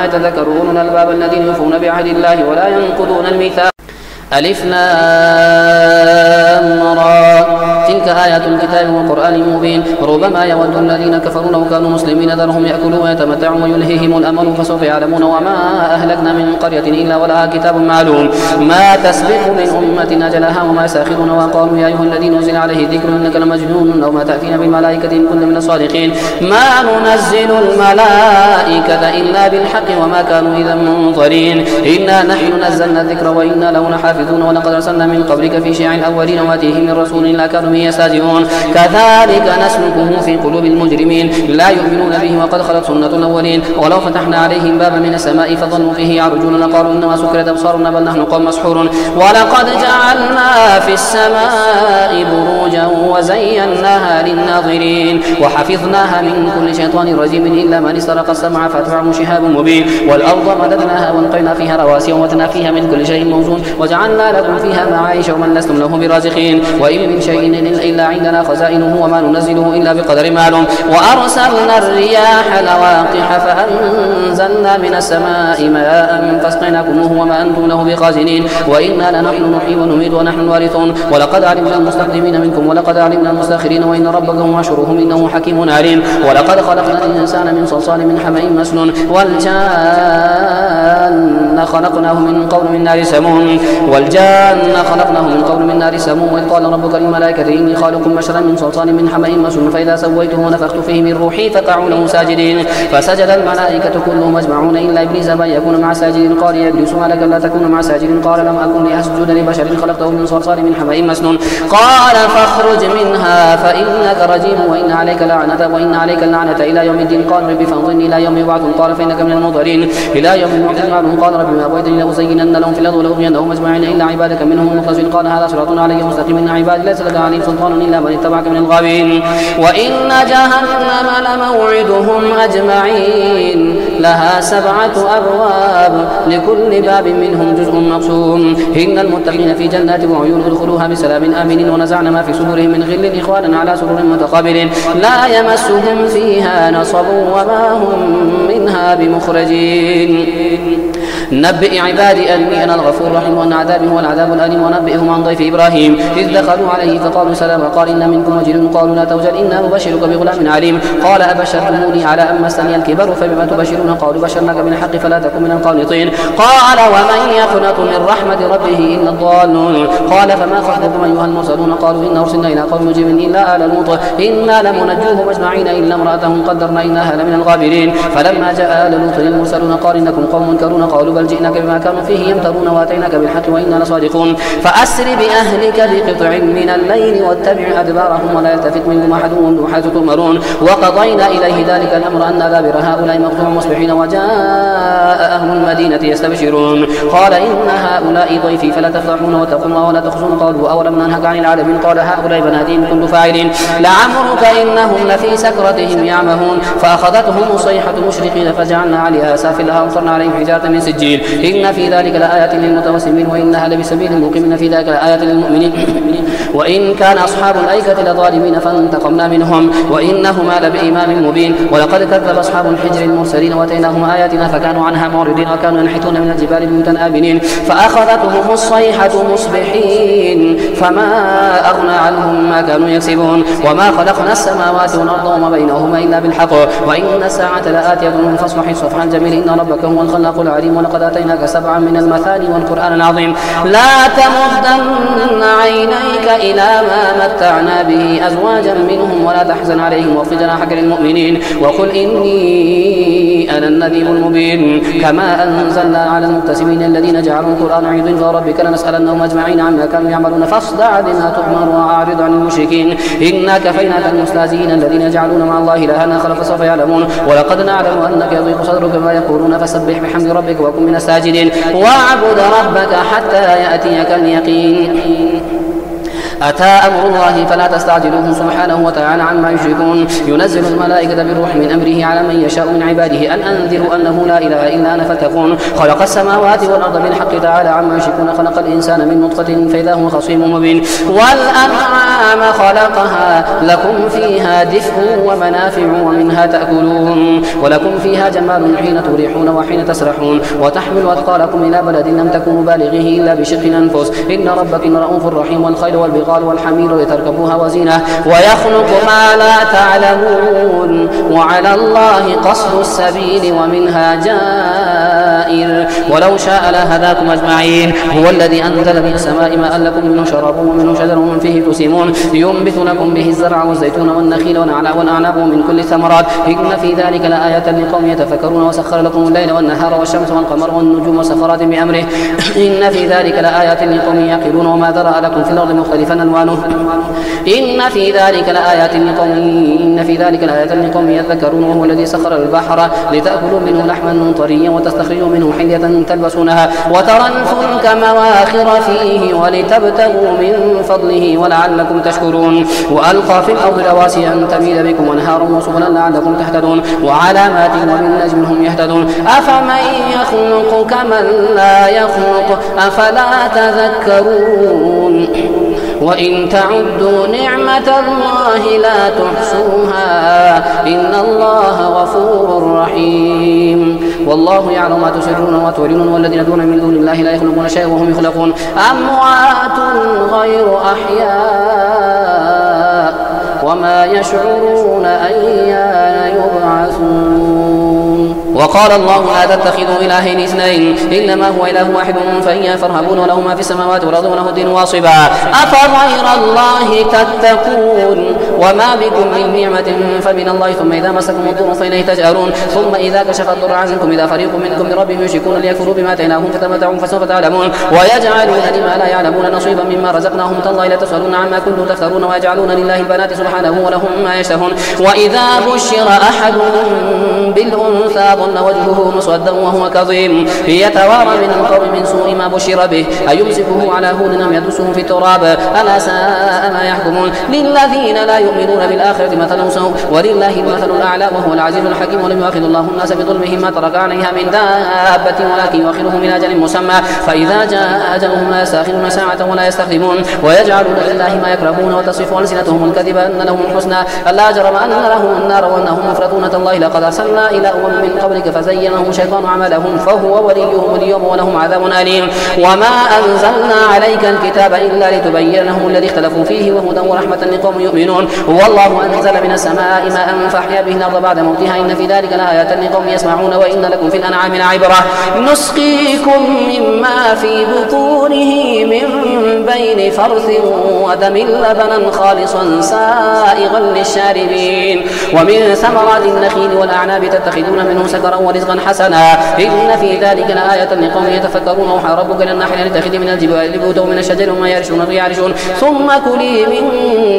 يتذكر أولو الألباب الذين يوفون بعهد الله ولا ينقضون الميثاق. ألف لام را تلك آيات الكتاب والقرآن المبين. ربما يود الذين كفروا لو كانوا مسلمين ذرهم يأكلوا ويتمتعوا ويلههم الأمل فسوف يعلمون. وما أهلكنا من قرية إلا ولها كتاب معلوم ما تسبق من أمة أجلها وما يستأخرون. وقالوا يا أيها الذين نزل عليه الذكر إنك لمجنون أو ما تأتينا بالملائكة إن كنت من الصادقين. ما ننزل الملائكة إلا بالحق وما كانوا إذا منظرين. إنا نحن نزلنا الذكر وإنا له لحافظون. ولقد أرسلنا من قبلك في شيع الأولين وآتيهم من رسول لا كانوا به يستهزئون. كذلك نسلكه في قلوب المجرمين لا يؤمنون به وقد خلت سنة الأولين. ولو فتحنا عليهم بابا من السماء فظنوا فيه يعرجون لقالوا إنما سكرت أبصارنا بل نحن قوم مسحورون. ولقد جعلنا في السماء بروجا وزيناها للناظرين وحفظناها من كل شيطان رجيم إلا من استرق السمع فأتبعه شهاب مبين. والأرض مددناها وألقينا فيها رواسي وأنبتنا فيها من كل شيء موزون وجعلنا لكم فيها معايش ومن لستم له برازقين. وإن من شيء إلا عندنا خزائنه وما ننزله إلا بقدر معلوم. وأرسلنا الرياح لواقح فأنزلنا من السماء ماء فاسقيناكموه وما أنتم له بخازنين. وإنا لنحن نحيي ونميت ونحن الوارثون. ولقد علمنا المستقدمين منكم ولقد علمنا المستأخرين وإن ربك هو يحشرهم إنه حكيم عليم. ولقد خلقنا الإنسان من صلصال من حمأ مسنون والجان خلقناه من قبل من نار سموم وإذ قال ربك للملائكة إني خالق بشرا من صلصال من حمأ مسنون فإذا سويته ونفخت فيه من روحي فقعوا له ساجدين. فسجد الملائكة كلهم أجمعون إلا إبليس أبى يكون مع الساجدين قال يا إبليس ما لك ألا تكون مع الساجدين قال لم أكن لأسجد لبشر خلقته من صلصال من حمأ مسنون قال فاخرج منها فإنك رجيم وإن عليك اللعنة إلى يوم الدين قال رب فانظرني إلى يوم يبعثون قال فإنك من المنظرين إلى يوم يبعثون قال رب ما أغويتني لأزينن لهم في الأرض ولأغوينهم أجمعين إلا عبادك منهم المخلصين قال هذا صراط علي مستقيم إن عبادي ليس لك عليهم سلطان إلا من اتبعك من الغاوين. وإن جهنم لموعدهم أجمعين لها 7 أبواب لكل باب منهم جزء مقسوم. إن المتقين في جنات وعيون ادخلوها بسلام آمنين. ونزعنا ما في صدورهم من غل إخوانا على سرر متقابلين لا يمسهم فيها نصب وما هم منها بمخرجين. نبئ عبادي أني أنا الغفور الرحيم وأن عذابي هو العذاب الأليم. ونبئهم عن ضيف إبراهيم إذ دخلوا عليه فقالوا سلاما قال إن منكم وجلون قالوا لا توجل إنا نبشرك بغلام عليم قال أبشرتموني على أن مسني الكبر فبما تبشرون قالوا بشرناك بالحق فلا تكن من القانطين قال ومن يقنط من رحمة ربه إلا الضالون قال فما خطبكم أيها المرسلون قالوا إنا أرسلنا إلى قوم مجرمين إلا آل لوط إنا لمنجوهم أجمعين إلا امرأته قدرنا إنها لمن الغابرين. فلما جاء آل لوط المرسلون قال إنكم قوم منكرون قالوا بل جئناك بما كانوا فيه يمترون واتيناك بالحق وإنا لصادقون. فأسر بأهلك بقطع من الليل واتبع أدبارهم ولا يلتفت منكم أحد وامضوا حيث تؤمرون. وقضينا إليه ذلك الأمر أن دابر هؤلاء مقطوع مصبحين وجاء أهل المدينة يستبشرون قال إن هؤلاء ضيفي فلا تفضحون واتقوا الله ولا تخزون قالوا أولم ننهك عن العالمين قال هؤلاء بناتي إن كنتم فاعلين لعمرك إنهم لفي سكرتهم يعمهون. فأخذتهم الصيحة مشرقين فجعلنا عليها سافلها وأمطرنا عليهم حجارة من سجيل إن في ذلك لآيات للمتوسمين وإنها لبسبيل مقيم في ذلك لآيات للمؤمنين. وإن كان أصحاب الأيكة لظالمين فانتقمنا منهم وإنهما لبإمام مبين. ولقد كذب أصحاب الحجر المرسلين وآتيناهم آياتنا فكانوا عنها معرضين وكانوا ينحتون من الجبال بيوتا آمنين. فأخذتهم الصيحة مصبحين فما أغنى عنهم ما كانوا يكسبون. وما خلقنا السماوات والأرض وما بينهما إلا بالحق وإن الساعة لآتية فاصفح الصفح الجميل إن ربك هو الخلاق العليم. ولقد آتيناك 7 من المثاني والقرآن العظيم لا تمدن عينيك إلى ما متعنا به أزواجا منهم ولا تحزن عليهم واخفض جناحك للمؤمنين وقل إني أنا النذير المبين. كما أنزلنا على المقتسمين الذين جعلوا القرآن عيد فربك لنسألنهم أجمعين عما كانوا يعملون فاصدع بما تؤمر وأعرض عن المشركين إنا كفيناك المستهزئين الذين يجعلون مع الله إلها آخر فسوف يعلمون. ولقد نعلم أنك يضيق صدرك ما يقولون فسبح بحمد ربك وكن من الساجدين واعبد ربك حتى يأتيك اليقين. أتى أمر الله فلا تستعجلوه سبحانه وتعالى عما يشركون. ينزل الملائكة بالروح من أمره على من يشاء من عباده أن أنذروا أنه لا إله إلا أنا فاتقون. خلق السماوات والأرض بالحق تعالى عما يشركون. خلق الإنسان من نطفة فإذا هو خصيم مبين. والأنعام خلقها لكم فيها دفء ومنافع ومنها تأكلون ولكم فيها جمال حين تريحون وحين تسرحون وتحمل أثقالكم إلى بلد لم تكونوا بالغيه إلا بشق الأنفس إن ربكم رؤوف رحيم. والخيل والبغال والحمير لتركبوها وزينة ويخلق ما لا تعلمون وعلى الله قصد السبيل ومنها جائر ولو شاء لهداكم أجمعين. هو الذي أنزل من السماء ماء لكم منه شراب ومنه شجر فيه تسيمون ينبت لكم به الزرع والزيتون والنخيل والأعناب ومن كل الثمرات إن في ذلك لآية لقوم يتفكرون. وسخر لكم الليل والنهار والشمس والقمر والنجوم مسخرات بأمره إن في ذلك لآيات لقوم يعقلون. وما ذرأ لكم في الأرض مختلفا ألوانه إن في ذلك لآيات لقوم يذكرون. وهو الذي سخر البحر لتأكلوا منه لحما طريا وتستخرجوا منه حلية تلبسونها وترى الفلك مواخر فيه ولتبتغوا من فضله ولعلكم تشكرون. وألقى في الأرض رواسي أن تميد بكم وأنهارا وسبلا لعلكم تهتدون وعلامات وبالنجم هم يهتدون. أفمن يخلق كمن لا يخلق أفلا تذكرون. وإن تعدوا نعمة الله لا تحصوها إن الله غفور رحيم. والله يعلم ما تسرون وتعلنون والذين دون من دون الله لا يخلقون شيئا وهم يخلقون أموات غير أحياء وما يشعرون أيان يبعثون. وقال الله لا تتخذوا إلهين اثنين إنما هو إله واحد فإياه فارهبون وله ما في السماوات والأرض وله الدين واصبا أفغير الله تتقون. وما بكم من نعمة فمن الله ثم إذا مسكم الضر فإليه تجأرون ثم إذا كشف الضر عنكم إذا فريق منكم بربهم يشركون ليكفروا بما آتيناهم فتمتعوا فسوف تعلمون. ويجعلون لما لا يعلمون نصيبا مما رزقناهم تالله لا تسألون عما كنتم تفترون. ويجعلون لله البنات سبحانه ولهم ما يشتهون. وإذا بشر أحدهم بالأنثى ظل وجهه مسودا وهو كظيم يتوارى من القوم من سوء ما بشر به أيمسكه على هون أم يدسه في التراب ألا ساء ما يحكمون. للذين لا يؤمنون بالآخرة مثل سوء ولله المثل الأعلى وهو العزيز الحكيم. ولم يؤاخذ الله الناس بظلمهم ما ترك عليها من دابة ولكن يؤخرهم إلى أجل مسمى فإذا جاء أجلهم لا يستأخرون ساعة ولا يستقدمون. ويجعلون لله ما يكرهون وتصف ألسنتهم الكذب أن لهم الحسنى ألا جرم أن لهم النار وأنهم مفرطون تالله لقد أرسلنا إلى أمم من قبلك فزينهم الشيطان أعمالهم فهو وليهم اليوم ولهم عذاب أليم. وما أنزلنا عليك الكتاب إلا لتبين لهم الذي اختلفوا فيه وهدى ورحمة لقوم يؤمنون. والله أنزل من السماء ماء فأحيا به الأرض بعد موتها إن في ذلك لآيات لقوم يسمعون. وإن لكم في الأنعام لعبرة نسقيكم مما في بطونه من بين فرث ودم لبنا خالصا سائغا للشاربين. ومن ثمرات النخيل والأعناب تتخذون منه سكرا ورزقا حسنا إن في ذلك لآية لقوم يتفكرون. وأوحى ربك إلى النحل أن تتخذي من الجبال بيوتا ومن الشجر وما يعرشون ثم كلي من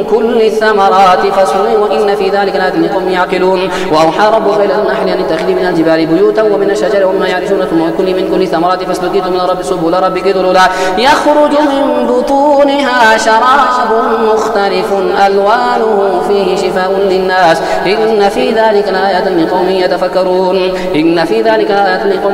كل الثمرات فاصبري وإن في ذلك لآية لقوم يعقلون. وأوحى ربك إلى النحل أن تتخذي من الجبال بيوتا ومن الشجر وما يعرشون ثم كلي من كل الثمرات فاسلكي من رب سبل ربك ذللا يخرج من بطونها شراب مختلف ألوانه فيه شفاء للناس إن في ذلك لآية لقوم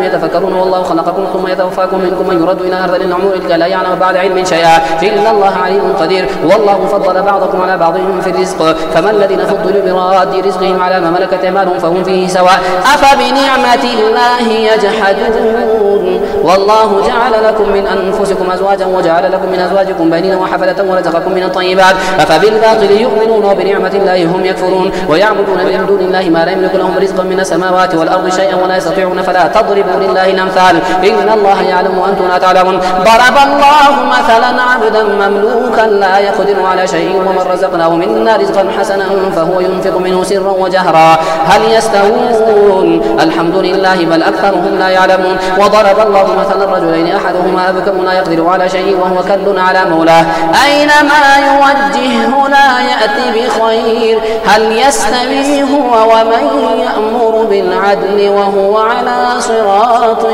يتفكرون. والله خلقكم ثم يتوفاكم منكم من يرد إلى أرذل العمر لكي لا يعلم بعد علم شيئا إن الله عليم قدير. والله فضل بعضكم على بعض في الرزق فما الذين فضلوا براد رزقهم على ما ملكت أيمانهم فهم فيه سواء أفبنعمة الله يجحدون. والله جعل لكم من أنفسكم أزواجا وجعل لكم من أزواجكم بنين وحفدة ورزقكم من الطيبات أفبالباطل يؤمنون وبنعمة الله هم يكفرون. ويعبدون من دون الله ما لا يملك لهم رزقا من السماوات والأرض شيئا ولا يستطيعون فلا تضربوا لله الأمثال إن الله يعلم وأنتم لا تعلمون. ضرب الله مثلا عبدا مملوكا لا يقدر على شيء ومن رزقناه منا رزقا حسنا فهو ينفق منه سرا وجهرا هل يستوون الحمد لله بل أكثرهم لا يعلمون. وضرب الله مثلا رجلين أحدهما أبكم لا يقدر على شيء وهو كل على مولاه أينما يوجهه لا يأتي بخير هل يستوي هو ومن يأمر بالعدل وهو على صراط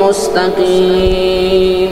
مستقيم.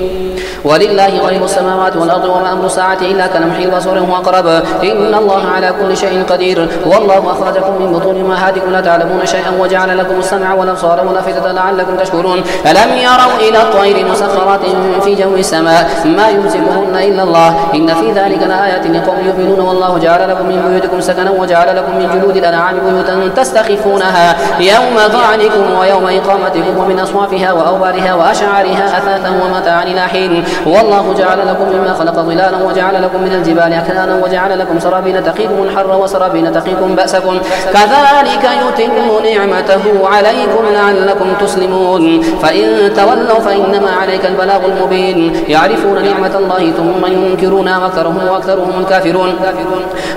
ولله غيب السماوات والأرض وما أمر الساعة إلا كلمح البصر هو أقرب إن الله على كل شيء قدير والله أخرجكم من بطون أمهاتكم لا تعلمون شيئا وجعل لكم السمع والأبصار والأفئدة لعلكم تشكرون ألم يروا إلى الطير مسخرات في جو السماء ما يمسكهن إلا الله إن في ذلك لآيات لقوم يؤمنون والله جعل لكم من بيوتكم سكنا وجعل لكم من جلود الأنعام بيوتا تستخفونها يوم ظعنكم ويوم إقامتكم ومن أصوافها وأوبارها وأشعارها أثاثا ومتاعا إلى حين والله جعل لكم مما خلق ظلالا وجعل لكم من الجبال أكنانا وجعل لكم سرابيل تقيكم الحر وسرابيل تقيكم بأسكم كذلك يتم نعمته عليكم لعلكم تسلمون فإن تولوا فإنما عليك البلاغ المبين يعرفون نعمة الله ثم ينكرونها وأكثرهم الكافرون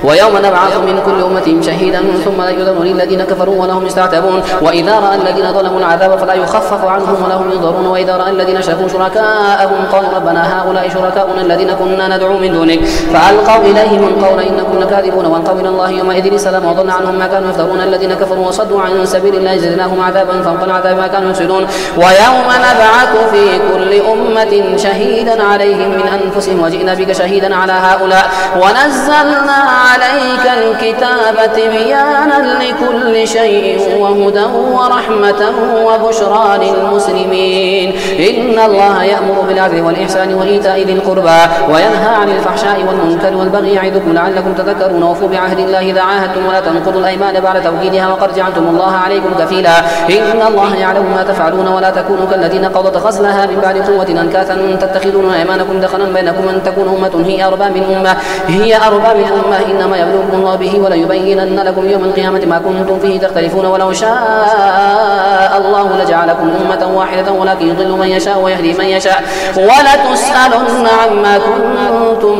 ويوم نبعث من كل أمة شهيدا ثم لا يؤذن للذين كفروا ولهم يستعتبون وإذا رأى الذين ظلموا العذاب فلا يخفف عنهم ولا هم ينظرون وإذا رأى الذين أشركوا شركاءهم قالوا ربنا هؤلاء شركاؤنا الذين كنا ندعو من دونك فألقوا إليهم القول إنكم لكاذبون والقوا إلى الله يومئذ السلام وضل عنهم ما كانوا يفترون الذين كفروا وصدوا عن سبيل الله زدناهم عذابا فوق العذاب ما كانوا يفسدون ويوم نبعث في كل أمة شهيدا عليهم من أنفسهم وجئنا بك شهيدا على هؤلاء ونزلنا عليك الكتاب تبيانا لكل شيء وهدى ورحمة وبشرى للمسلمين إن الله يأمر بالعدل والإحسان وإيتاء ذي القربى وينهى عن الفحشاء والمنكر والبغي يعظكم لعلكم تذكرون وفوا بعهد الله إذا عاهدتم ولا تنقضوا الأيمان بعد توكيدها وقد جعلتم الله عليكم كفيلا إن الله يعلم ما تفعلون ولا تكونوا كالذين قضت غزلها من بعد قوة أنكاثا تتخذون أيمانكم دخلا بينكم أن تكون أمة هي أربى من أمة إنما يبلوكم الله به وليبينن لكم يوم القيامة ما كنتم فيه تختلفون ولو شاء الله لجعلكم أمة واحدة ولكن يضل من يشاء ويهدي من يشاء ولتسألن عما كنتم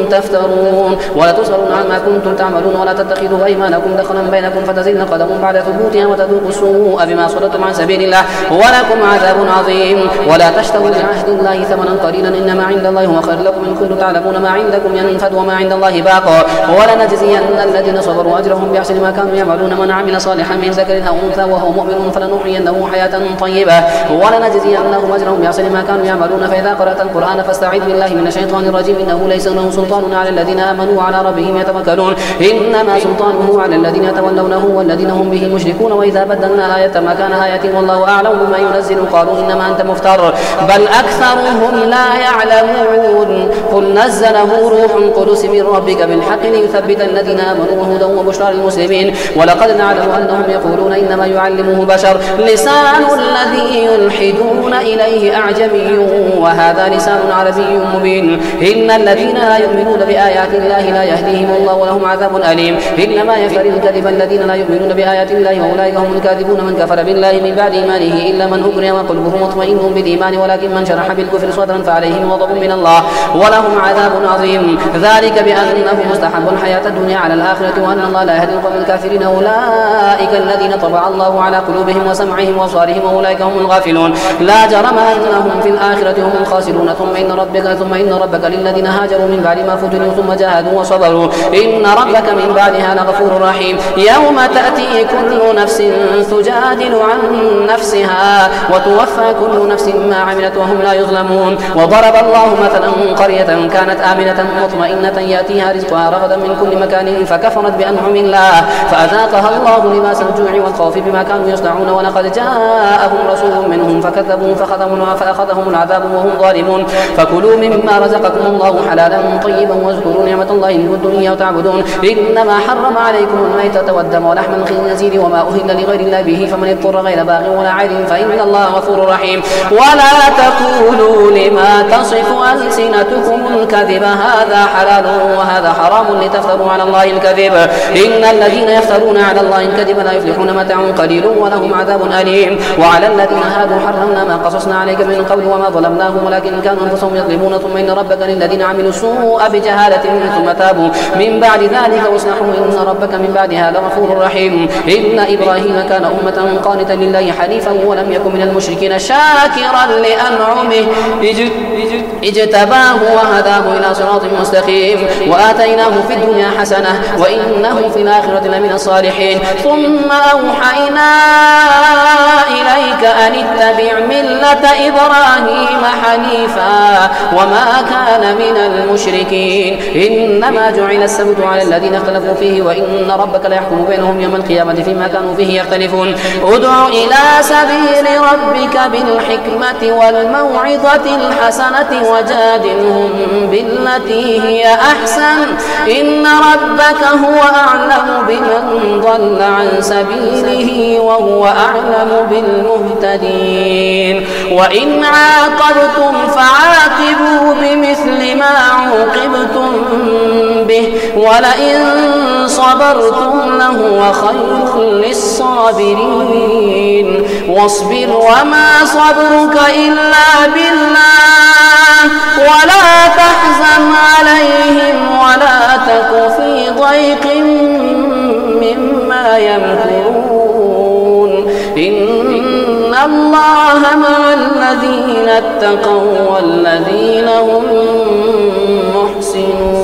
تفترون ولتسألن عما كنتم تعملون ولا تتخذوا أيمانكم دخلا بينكم فتزل قدم بعد ثبوتها وتذوقوا السوء بما صددتم عن سبيل الله ولكم عذاب عظيم ولا تشتروا بعهد الله ثمنا قليلا إنما عند الله هو خير لكم إن كنتم تعلمون ما عندكم ينفد وما عند الله باق ولنجزين الذين صبروا أجرهم بأحسن ما كانوا يعملون من عمل صالحا من ذكر أو أنثى وهو مؤمن فلنحيينه حياة طيبة ولنجزينهم أجرهم بأحسن ما كانوا يعملون فإذا قرأت القرآن فاستعذ بالله من الشيطان الرجيم إنه ليس له سلطان على الذين آمنوا وعلى ربهم يتوكلون إنما سلطانه على الذين يتولونه والذين هم به مشركون وإذا بدلنا آية مكان آية والله أعلم بما ينزل قالوا إنما أنت مفتر بل أكثرهم لا يعلمون قل نزله روح القدس من ربك بالحق ليثبت الذين آمنوا وهدى وبشرى للمسلمين ولقد نعلم أنهم يقولون إنما يعلمه بشر لسان الذي يلحدون إليه أعجمي وهذا لسان عربي مبين إن الذين لا يؤمنون بآيات الله لا يهديهم الله ولهم عذاب أليم إنما يفتري الكذب الذين لا يؤمنون بآيات الله وأولئك هم الكاذبون من كفر بالله من بعد إيمانه إلا من أكره وقلبه مطمئن بالإيمان ولكن من شرح بالكفر صدرا فعليهم غضب من الله ولهم عذاب عظيم ذلك بأنه مستحب الحياة الدنيا على الآخرة وأن الله لا يهدي القوم الكافرين أولئك الذين طبع الله على قلوبهم وسمعهم وأبصارهم وأولئك هم الغافلون لا جرم أنهم في الآخرة هم الخاسرون ثم إن ربك للذين هاجروا من بعد ما فتنوا ثم جاهدوا وصبروا إن ربك من بعدها لغفور رحيم يوم تأتي كل نفس تجادل عن نفسها وتوفى كل نفس ما عملت وهم لا يظلمون وضرب الله مثلا قرية كانت آمنة مطمئنة يأتيها رزقها رغدا من كل مكان فكفرت بأنعم الله فأذاقها الله لباس الجوع والخوف بما كانوا يصنعون ولقد جاءهم رسول منهم فكذبوا فأخذهم العذاب وهم ظالمون فكلوا مما رزقكم الله حلالا طيبا واذكروا نعمة الله إن كنتم إياه تعبدون إنما حرم عليكم الميتة والدم ولحم الخنزير وما أهل لغير الله به فمن اضطر غير باغ ولا عاد فإن الله غفور رحيم ولا تقولوا لما تصف ألسنتكم الكذب هذا حلال وهذا حرام لتفتروا على الله الكذب إن الذين يفترون على الله الكذب لا يفلحون متاع قليل ولهم عذاب أليم وعلى الذين هادوا حرمنا ما قصصنا عليك من قول وما ظلمناهم ولكن كانوا أنفسهم يظلمون ثم إن ربك للذين عملوا السوء بجهالة ثم تابوا من بعد ذلك واصلحوا إن ربك من بعدها لغفور رحيم إن إبراهيم كان أمة قانتا لله حنيفا ولم يكن من المشركين شاكرا لأنعمه اجتباه وهداه إلى صراط مستقيم وآتيناه في الدنيا حسنة وإنه في الآخرة لمن الصالحين ثم أوحينا إليك أن اتبع ملة ملة إبراهيم حنيفا وما كان من المشركين إنما جعل السبت على الذين اختلفوا فيه وإن ربك ليحكم بينهم يوم القيامة فيما كانوا فيه يختلفون ادع إلى سبيل ربك بالحكمة والموعظة الحسنة وجادلهم بالتي هي أحسن إن ربك هو أعلم بمن ضل عن سبيله وهو أعلم بالمهتدين وإن عاقبتم فعاقبوا بمثل ما عوقبتم به ولئن صبرتم لهو خير للصابرين واصبر وما صبرك إلا بالله ولا تحزن عليهم ولا تك في ضيق مما يمكرون إن الله مع الذين اتقوا والذين هم محسنون.